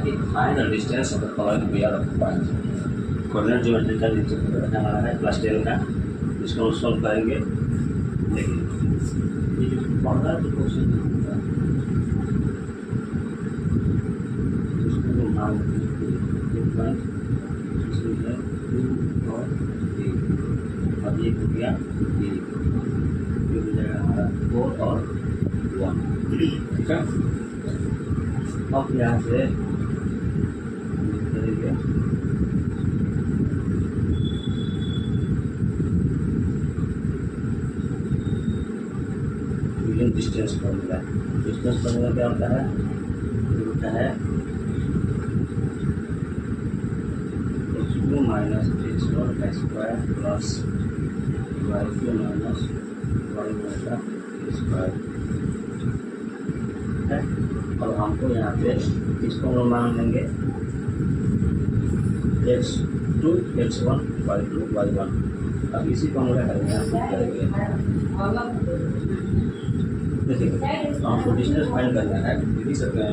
कि final distance of the following pair of point coordinate geometry का नीचे हमारा है क्लास 10 का, इसको सॉल्व करेंगे। देखिए ये जो फॉर्मूला जो क्वेश्चन होगा इसको मान पॉइंट इसमें है 2 और 3 और ये हो गया ये हो जाएगा हमारा 4 और 1। ठीक है, अब यहाँ से करेंगे डिस्टेंस फॉर्मूला। डिस्टेंस फॉर्मूला क्या होता है? ये होता है x2 माइनस x1 का square plus y2 minus y1 का स्क्वायर। है, और हमको यहाँ पे इसको हम मान लेंगे x2 x1 y2 y1। अब इसी फॉर्मूला करेंगे, यहाँ पे करेंगे। देखिए आपको डिस्टेंस फाइंड करना है, देख सकते हैं।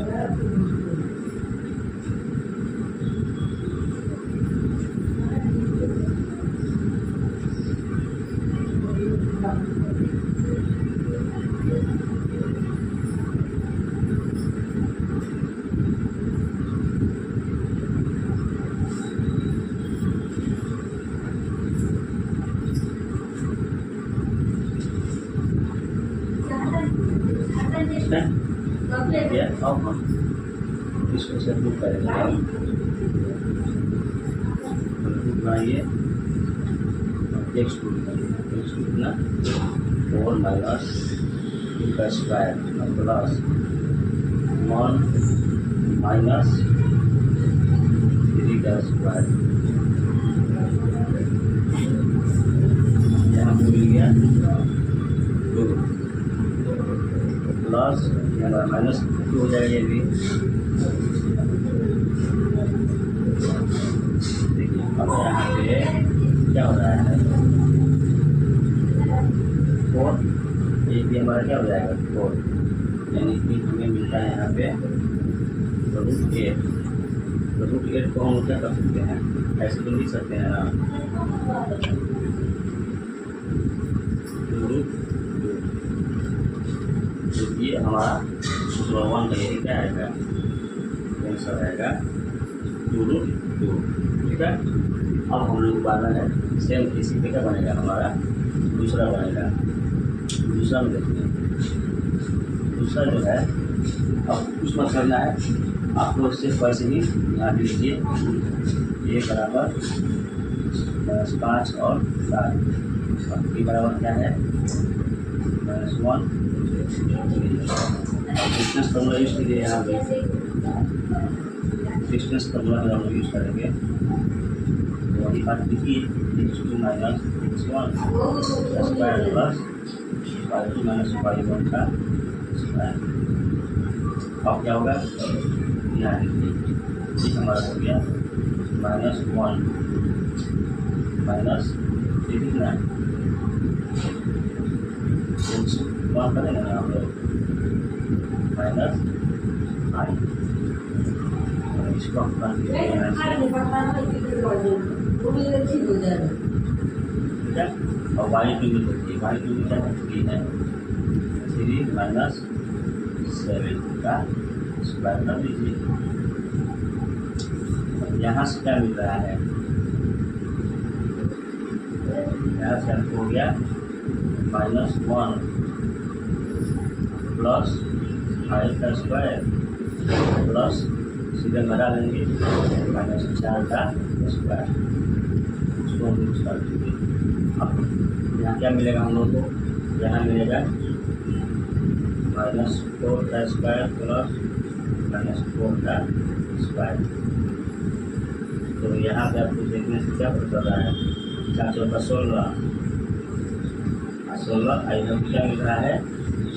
अब हम इसको सेटल करेंगे। बनाइए x2 कितना 4 माइनस 2 का स्क्वायर प्लस 1 माइनस 3 का स्क्वायर। यहाँ मिल गया 2 प्लस माइनस 2 हो जाएगा। ये भी देखिए अब यहाँ पे क्या हो रहा है 4, ये भी हमारा क्या हो जाएगा 4, यानी कि हमें मिलता है यहाँ पे √8। √8 को हम क्या कर सकते हैं, ऐसे तो लिख सकते हैं ना, ये हमारा 1 का यही क्या आएगा, आंसर आएगा 2√2। ठीक है, अब हम लोग बारह है सेम इसी पे क्या बनेगा, हमारा दूसरा बनेगा। दूसरा में देखिए, दूसरा जो है अब कुछ मत करना है आपको, इससे वैसे ही यहाँ लीजिए ये बराबर -5 और 7 के बराबर क्या है -1। डिस्टेंस फॉर्मूला यूज कीजिए, यहाँ पे डिस्टेंस फॉर्मूला हम यूज करेंगे। वही बात लिखिए x2 माइनस x1 का square plus y2 minus y1 का स्क्वायर। अब क्या होगा, यहाँ लिखिए ये हमारा हो गया -1 माइनस कितना 1 करेंगे ना हम लोग माइनस i। इसको हम ठीक है, और y2 में देखिए y2 में क्या है 3 है, 3 माइनस 7 का स्क्वायर कर लीजिए। यहाँ से क्या मिल रहा है, यहाँ से हमको हो गया -1 प्लस 5 का स्क्वायर प्लस सीधे घटा लेंगे -4 का स्क्वायर। इसको हम यूज कर दीजिए। अब यहाँ क्या मिलेगा हम लोग को, यहाँ मिलेगा -4 का स्क्वायर प्लस -4 का स्क्वायर। तो यहाँ पे आपको देखने से क्या पता चल रहा है, 4 का 16 आई क्या मिल रहा है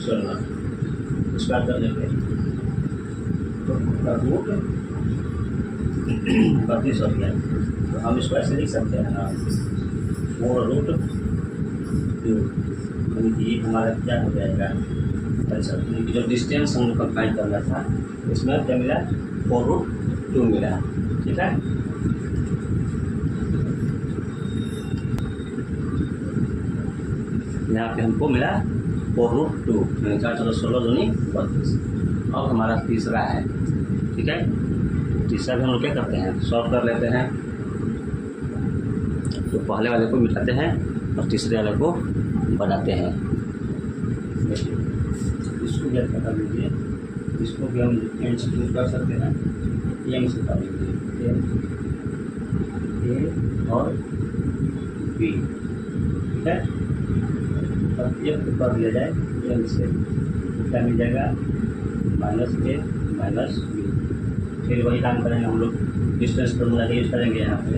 16 स्क्वायर कर लेंगे तो रूट 32 हो गया। तो हम इसको ऐसे लिख सकते हैं ना 4√2, यानी कि हमारा क्या हो जाएगा अच्छा, जो डिस्टेंस हम लोग का फाइंड करना था इसमें क्या मिला, 4√2 मिला। ठीक है, यहाँ पे हमको मिला 4√2, 4 चलो 16 दूनी 32। अब हमारा तीसरा है। ठीक है, तीसरा भी हम लोग क्या करते हैं, सॉल्व कर लेते हैं। तो पहले वाले को मिटाते हैं और तीसरे वाले को बनाते हैं। इसको भी अच्छा कर लीजिए, इसको भी हम एम से यूज कर सकते हैं, एम से कर लीजिए, ए और बी। ठीक है, अब एक को कर दिया जाए एम से, क्या मिल जाएगा, -a माइनस बी। फिर वही काम करेंगे हम लोग, डिस्टेंस फॉर्मूला यूज करेंगे। यहाँ पे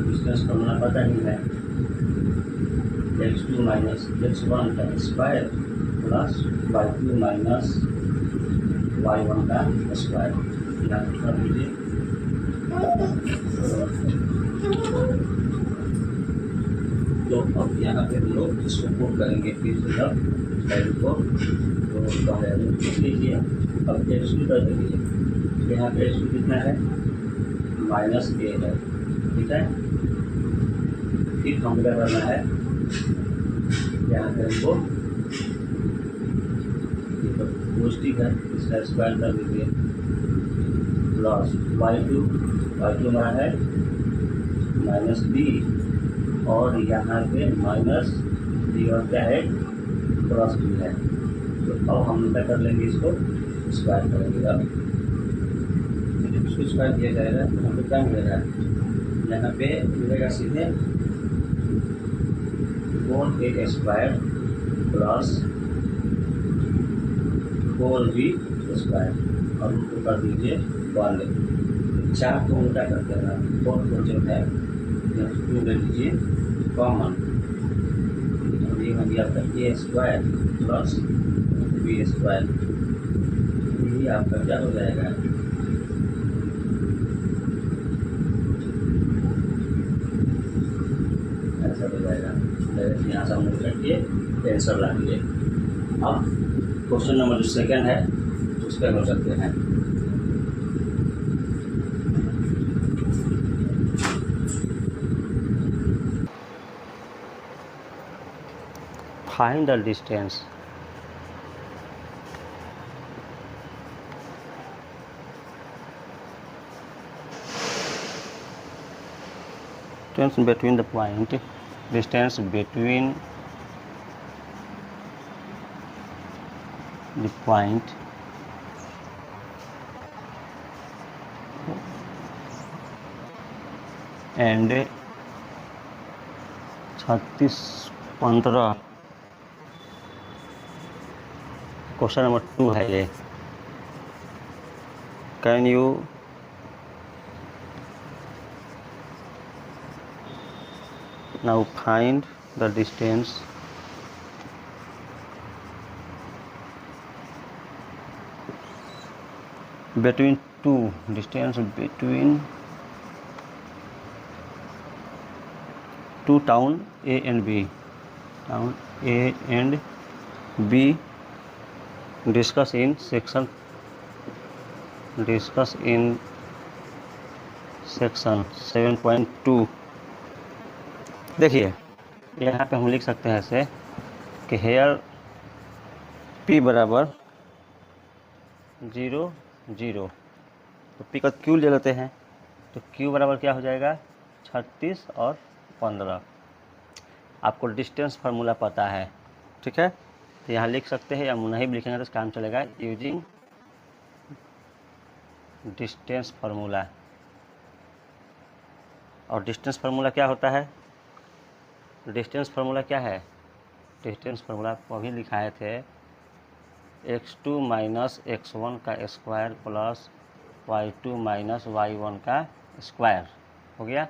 डिस्टेंस फॉर्मूला पता ही है, x2 माइनस x1 का square plus y2 minus y1 का स्क्वायर। यहाँ कर लीजिए, तो अब यहाँ पे हम लोग इसको पुट करेंगे फिर से जब वैल्यू को, तो पहले लिख लीजिए। अब x2 कर दीजिए, यहाँ पे x2 कितना है, -a है। ठीक है, फिर हम क्या करना है, यहाँ पे हमको पॉजिटिव है, इसका स्क्वायर कर दीजिए, प्लस y2 हमारा है -b, और यहाँ पे -b और क्या है, +b है। तो अब हम क्या कर लेंगे, इसको स्क्वायर करेंगे। अब इसको स्क्वायर किया जाएगा तो हमको क्या मिलेगा, यहाँ पे मिलेगा सीधे 4a square plus 4b square, और उनको कर दीजिए 1। 4 को उल्टा करते हैं, 4 को जो है 2 ले लीजिए कॉमन, और ये हो गया आपका a square plus b square. यही आपका क्या हो जाएगा, ऐसा हो जाएगा। यहाँ से हम लोग रखिए, आंसर ला दिए। अब क्वेश्चन नंबर जो सेकेंड है उस पर हो सकते हैं। Find the distance between the point, distance between the point and 3615। Question number 2 है ये। Can you now find the distance between two town A and B. Town A and B discuss in section 7.2। देखिए यहाँ पे हम लिख सकते हैं ऐसे कि हेयर P बराबर 0 0, तो P का Q ले लेते हैं, तो Q बराबर क्या हो जाएगा, 36 और 15। आपको डिस्टेंस फार्मूला पता है। ठीक है, तो यहाँ लिख सकते हैं, या नहीं भी लिखेंगे तो काम चलेगा, यूजिंग डिस्टेंस फार्मूला। और डिस्टेंस फार्मूला क्या होता है, डिस्टेंस फार्मूला क्या है, डिस्टेंस फार्मूला अभी लिखाए थे, x2 माइनस x1 का square plus y2 minus y1 का स्क्वायर हो गया।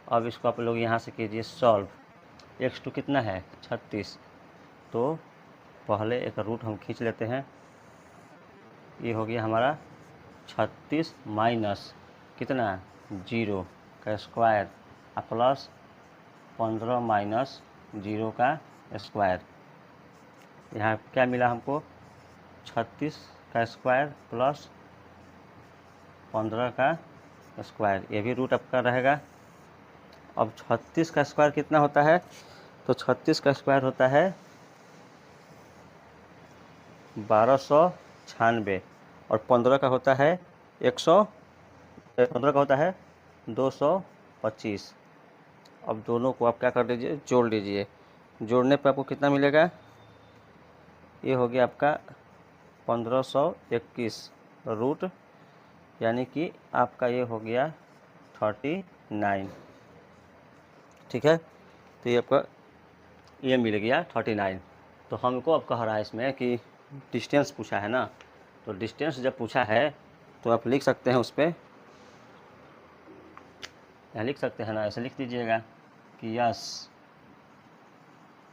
अब इसको आप लोग यहाँ से कीजिए सॉल्व। x2 कितना है, 36, तो पहले एक रूट हम खींच लेते हैं, ये हो गया हमारा 36 माइनस कितना 0 का स्क्वायर प्लस 15 माइनस 0 का स्क्वायर। यहाँ क्या मिला हमको, 36 का स्क्वायर प्लस 15 का स्क्वायर, ये भी रूट आपका रहेगा। अब 36 का स्क्वायर कितना होता है, तो 36 का स्क्वायर होता है 1296 और 15 का होता है 15 का होता है 225। अब दोनों को आप क्या कर लीजिए, जोड़ लीजिए। जोड़ने पे आपको कितना मिलेगा, ये हो गया आपका 1521 रूट, यानी कि आपका ये हो गया 39। ठीक है, तो ये आपका ये मिल गया 39। तो हमको अब कह रहा है इसमें कि डिस्टेंस पूछा है ना, तो डिस्टेंस जब पूछा है तो आप लिख सकते हैं उस पर, यहाँ लिख सकते हैं ना, ऐसे लिख दीजिएगा कि yes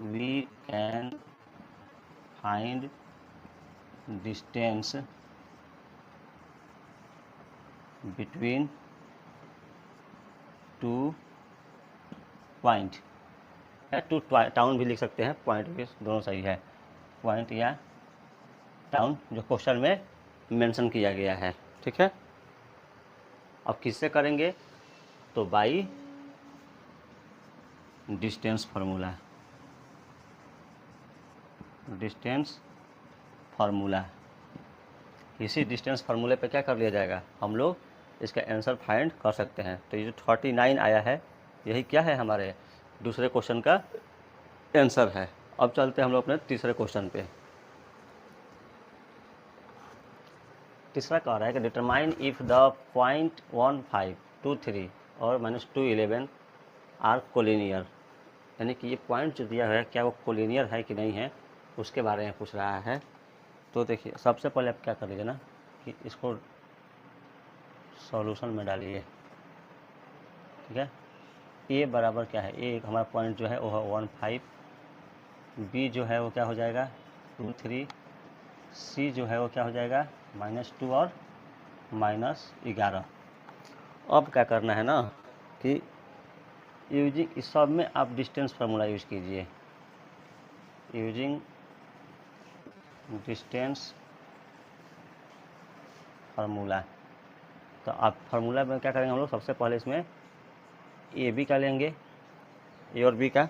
we can find distance between two point, two town भी लिख सकते हैं, पॉइंट भी, दोनों सही है, पॉइंट या टाउन जो क्वेश्चन में मेंशन किया गया है। ठीक है, अब किससे करेंगे, तो by distance formula, distance formula. इसी डिस्टेंस फार्मूले पे क्या कर लिया जाएगा, हम लोग इसका आंसर फाइंड कर सकते हैं। तो ये जो 39 आया है, यही क्या है, हमारे दूसरे क्वेश्चन का आंसर है। अब चलते हैं हम लोग अपने तीसरे क्वेश्चन पे। तीसरा कह रहा है कि डिटरमाइन इफ़ द पॉइंट 1523 और -211 आर कोलिनियर, यानी कि ये पॉइंट जो दिया है क्या वो कोलिनियर है कि नहीं है, उसके बारे में पूछ रहा है। तो देखिए, सबसे पहले आप क्या कर लीजिए ना कि इसको सॉल्यूशन में डालिए। ठीक है, ए बराबर क्या है, ए हमारा पॉइंट जो है वो है 15, बी जो है वो क्या हो जाएगा 23, सी जो है वो क्या हो जाएगा -2 और -11। अब क्या करना है ना कि यूजिंग इस सब में आप डिस्टेंस फार्मूला यूज कीजिए, यूजिंग डिस्टेंस फार्मूला। तो आप फार्मूला में क्या करेंगे हम लोग, सबसे पहले इसमें ए बी का लेंगे, ए और बी का।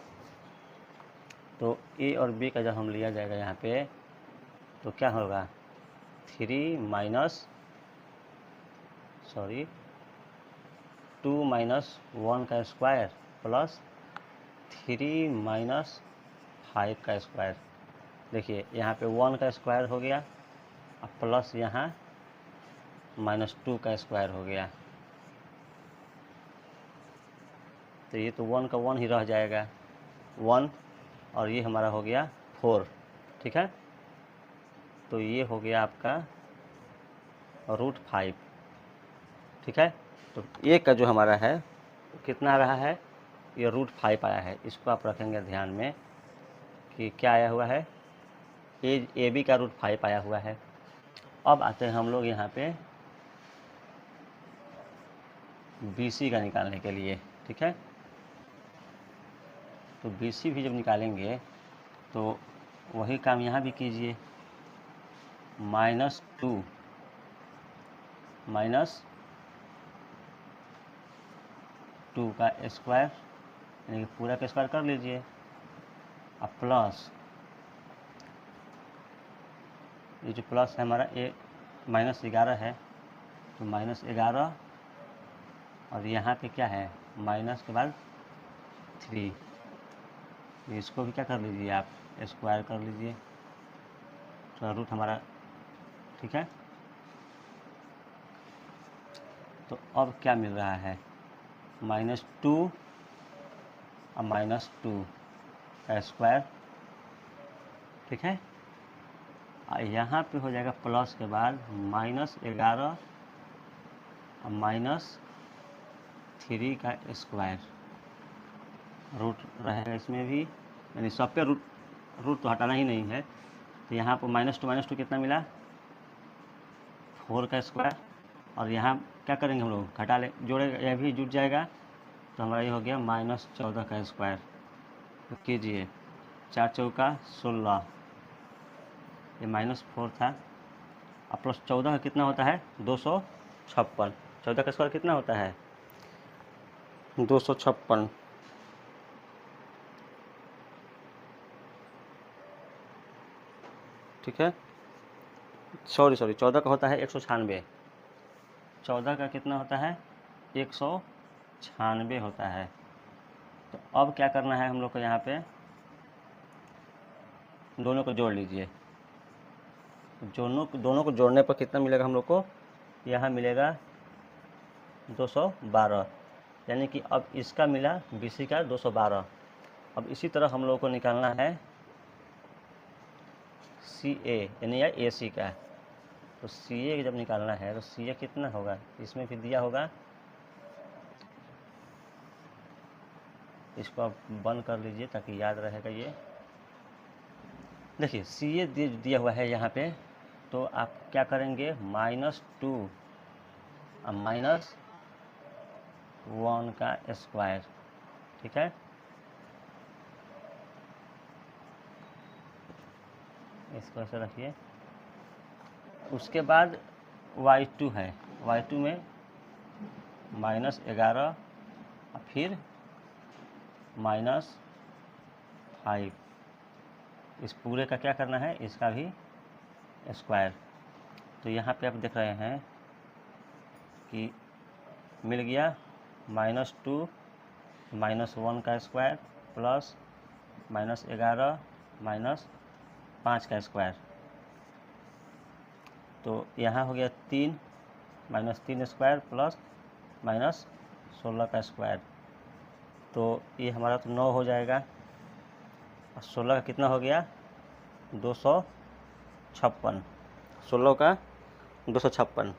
तो ए और बी का जब हम लिया जाएगा यहाँ पे, तो क्या होगा 2 माइनस 1 का स्क्वायर प्लस 3 माइनस 5 का स्क्वायर। देखिए यहाँ पे 1 का स्क्वायर हो गया, अब प्लस यहाँ -2 का स्क्वायर हो गया, तो ये तो 1 का 1 ही रह जाएगा 1, और ये हमारा हो गया 4। ठीक है, तो ये हो गया आपका √5। ठीक है, तो ए का जो हमारा है कितना रहा है, ये √5 आया है। इसको आप रखेंगे ध्यान में कि क्या आया हुआ है, ए बी का √5 आया हुआ है। अब आते हैं हम लोग यहाँ पे बी सी का निकालने के लिए। ठीक है, तो बी सी भी जब निकालेंगे तो वही काम यहाँ भी कीजिए, -2 का स्क्वायर, यानी कि पूरा का स्क्वायर कर लीजिए, अब प्लस ये जो प्लस है हमारा ए -11 है, तो -11, और यहाँ पे क्या है माइनस के बाद 3, इसको भी क्या कर लीजिए आप स्क्वायर कर लीजिए, तो रूट हमारा। ठीक है, तो अब क्या मिल रहा है -2 और -2 का स्क्वायर। ठीक है, और यहाँ पे हो जाएगा प्लस के बाद -11 और -3 का स्क्वायर, रूट रहेगा इसमें भी, यानी सब पे रूट तो हटाना ही नहीं है। तो यहाँ पर -2 कितना मिला 4 का स्क्वायर, और यहाँ क्या करेंगे हम लोग घटा ले, जोड़ेगा, यह भी जुट जाएगा, तो हमारा ये हो गया -14 का स्क्वायर। तो कीजिए 4 चौका 16, ये -4 था। अब प्लस 14 का कितना होता है 256। 14 का स्क्वायर कितना होता है 256। ठीक है, सॉरी 14 का होता है 196। 14 का कितना होता है 196 होता है। तो अब क्या करना है हम लोग को, यहाँ पे दोनों को जोड़ लीजिए। दोनों को जोड़ने पर कितना मिलेगा हम लोग को, यहाँ मिलेगा 212, यानी कि अब इसका मिला BC का 212। अब इसी तरह हम लोग को निकालना है CA यानी या AC का। तो CA जब निकालना है तो CA कितना होगा, इसमें भी दिया होगा, इसको आप बंद कर लीजिए ताकि याद रहेगा। ये देखिए CA दिया हुआ है यहाँ पे, तो आप क्या करेंगे -2 और -1 का स्क्वायर। ठीक है, इसको ऐसे रखिए। उसके बाद y2 है, y2 में -11 और फिर -5। इस पूरे का क्या करना है, इसका भी स्क्वायर। तो यहाँ पे आप देख रहे हैं कि मिल गया -2 -1 का स्क्वायर प्लस -11 -5 का स्क्वायर। तो यहाँ हो गया 3 -3 स्क्वायर प्लस -16 का स्क्वायर। तो ये हमारा तो 9 हो जाएगा, और 16 का कितना हो गया 256। 16 का 256।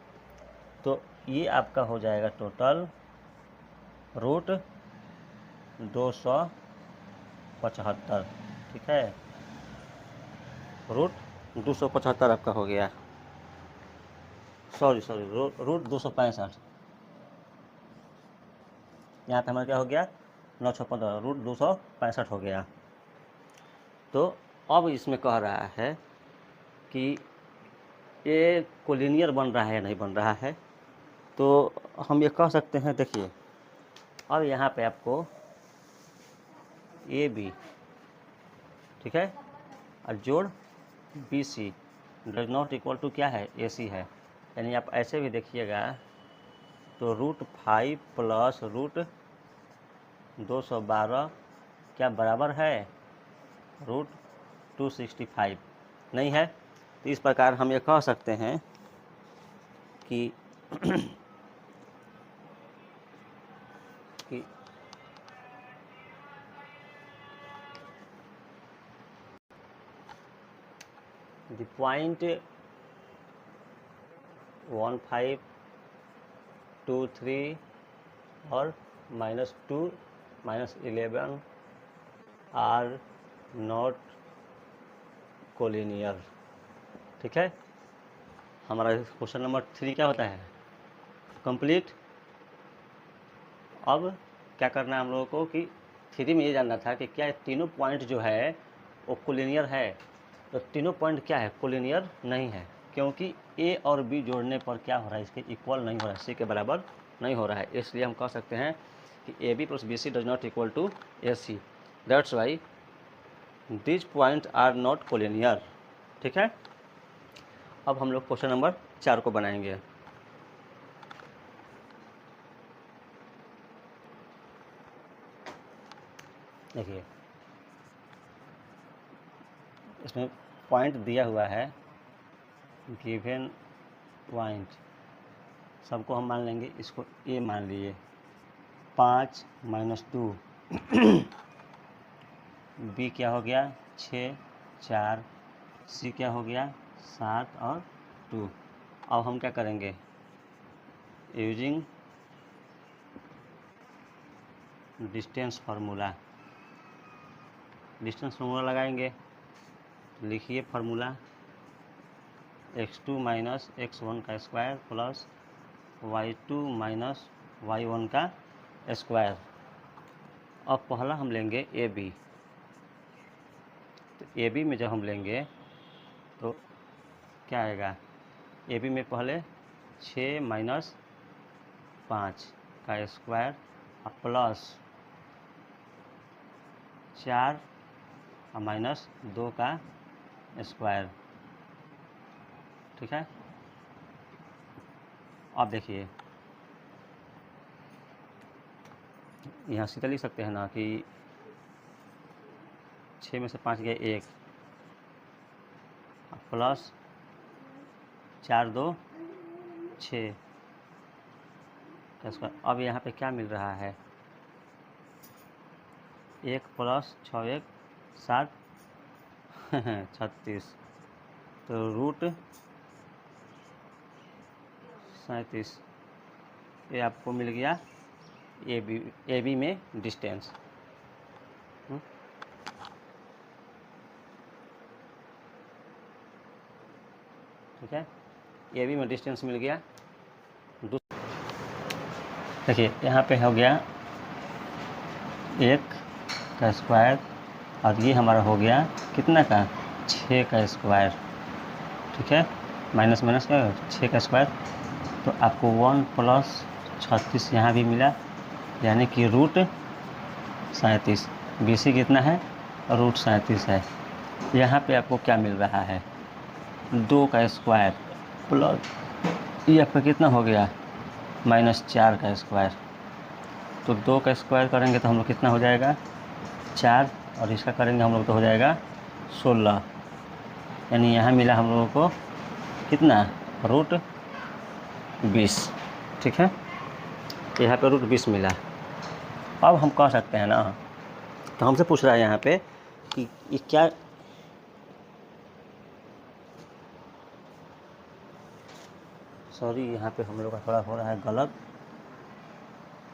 तो ये आपका हो जाएगा टोटल √275। ठीक है, √275 आपका हो गया। सॉरी √265। यहाँ पे हमारा क्या हो गया 915, √265 हो गया। तो अब इसमें कह रहा है कि ये कोलिनियर बन रहा है या नहीं बन रहा है। तो हम ये कह सकते हैं, देखिए अब यहाँ पे आपको AB, ठीक है, और जोड़ BC does not equal to क्या है AC है। यानी आप ऐसे भी देखिएगा तो √5 प्लस √212 क्या बराबर है √265 नहीं है। तो इस प्रकार हम ये कह सकते हैं कि the point 1523 और -2 -11 आर नॉट कोलिनियर। ठीक है, हमारा क्वेश्चन नंबर 3 क्या होता है कंप्लीट। अब क्या करना है हम लोगों को कि 3 में ये जानना था कि क्या तीनों पॉइंट जो है वो कोलिनियर है। तो तीनों पॉइंट क्या है कोलिनियर नहीं है, क्योंकि A और B जोड़ने पर क्या हो रहा है इसके इक्वल नहीं हो रहा है, C के बराबर नहीं हो रहा है। इसलिए हम कह सकते हैं कि AB + BC does not equal to AC, that's why this point are not collinear. ठीक है, अब हम लोग क्वेश्चन नंबर 4 को बनाएंगे। देखिए इसमें पॉइंट दिया हुआ है, गिवन पॉइंट सबको हम मान लेंगे, इसको A मान लिए 5 - 2 B क्या हो गया 6 4, C क्या हो गया 7 और 2। अब हम क्या करेंगे यूजिंग डिस्टेंस फार्मूला लगाएंगे। लिखिए फार्मूला x2 - x1 का स्क्वायर प्लस y2 - y1 का स्क्वायर। अब पहला हम लेंगे AB। तो AB में जब हम लेंगे तो क्या आएगा, ए बी में पहले 6 माइनस 5 का स्क्वायर प्लस 4 और माइनस 2 का स्क्वायर। ठीक है, अब देखिए यहाँ सीधा लिख सकते हैं ना कि 6 में से 5 गए 1 प्लस 4 2 6 का स्क्वायर। अब यहाँ पे क्या मिल रहा है, 1 प्लस 6 1 7 36, तो रूट 37 ये आपको मिल गया ए बी में डिस्टेंस। ठीक है, ए बी में डिस्टेंस मिल गया। देखिए यहाँ पे हो गया 1 का स्क्वायर और ये हमारा हो गया कितना का 6 का स्क्वायर। ठीक है, माइनस माइनस का 6 का स्क्वायर, तो आपको 1 प्लस 36 यहाँ भी मिला, यानी कि रूट 37। BC कितना है, रूट 37 है। यहाँ पे आपको क्या मिल रहा है, 2 का स्क्वायर प्लस ये आपका कितना हो गया माइनस 4 का स्क्वायर। तो 2 का स्क्वायर करेंगे तो हम लोग कितना हो जाएगा 4, और इसका करेंगे हम लोग तो हो जाएगा 16, यानी यहाँ मिला हम लोगों को कितना रूट 20। ठीक है, यहाँ पे रूट 20 मिला। अब हम कह सकते हैं ना, तो हमसे पूछ रहा है यहाँ पे कि ये क्या, सॉरी यहाँ पे हम लोग का थोड़ा हो रहा है गलत।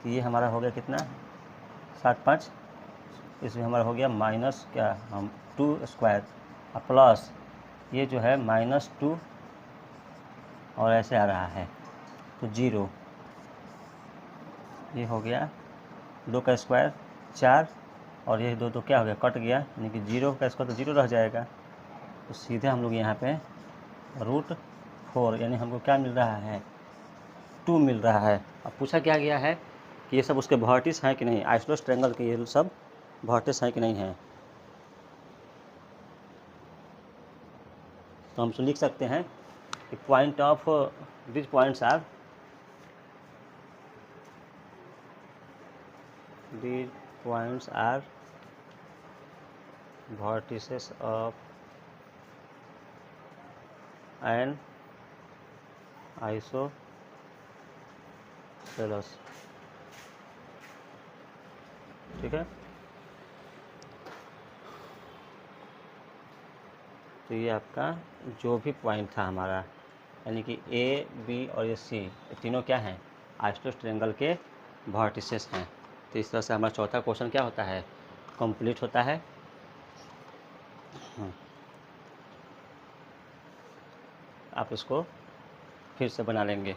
तो ये हमारा हो गया कितना 65, इसमें हमारा हो गया माइनस क्या हम 2 स्क्वायर प्लस ये जो है -2 और ऐसे आ रहा है तो 0, ये हो गया 2 का स्क्वायर 4 और ये 2 क्या हो गया कट गया, यानी कि 0 का स्क्वायर तो 0 रह जाएगा। तो सीधे हम लोग यहाँ पे रूट 4, यानी हमको क्या मिल रहा है 2 मिल रहा है। अब पूछा क्या गया है कि ये सब उसके वर्टिस हैं कि नहीं, आइसोसेलेस ट्रायंगल के ये सब वर्टिस हैं कि नहीं हैं। तो हम लिख सकते हैं कि point of this points are vertices of an isosceles। ठीक है, तो ये आपका जो भी पॉइंट था हमारा, यानी कि ए बी और ये सी तीनों क्या हैं आइसोसेलेस ट्रायंगल के वर्टिसेस हैं। तो इस तरह से हमारा चौथा क्वेश्चन क्या होता है कंप्लीट होता है। आप इसको फिर से बना लेंगे।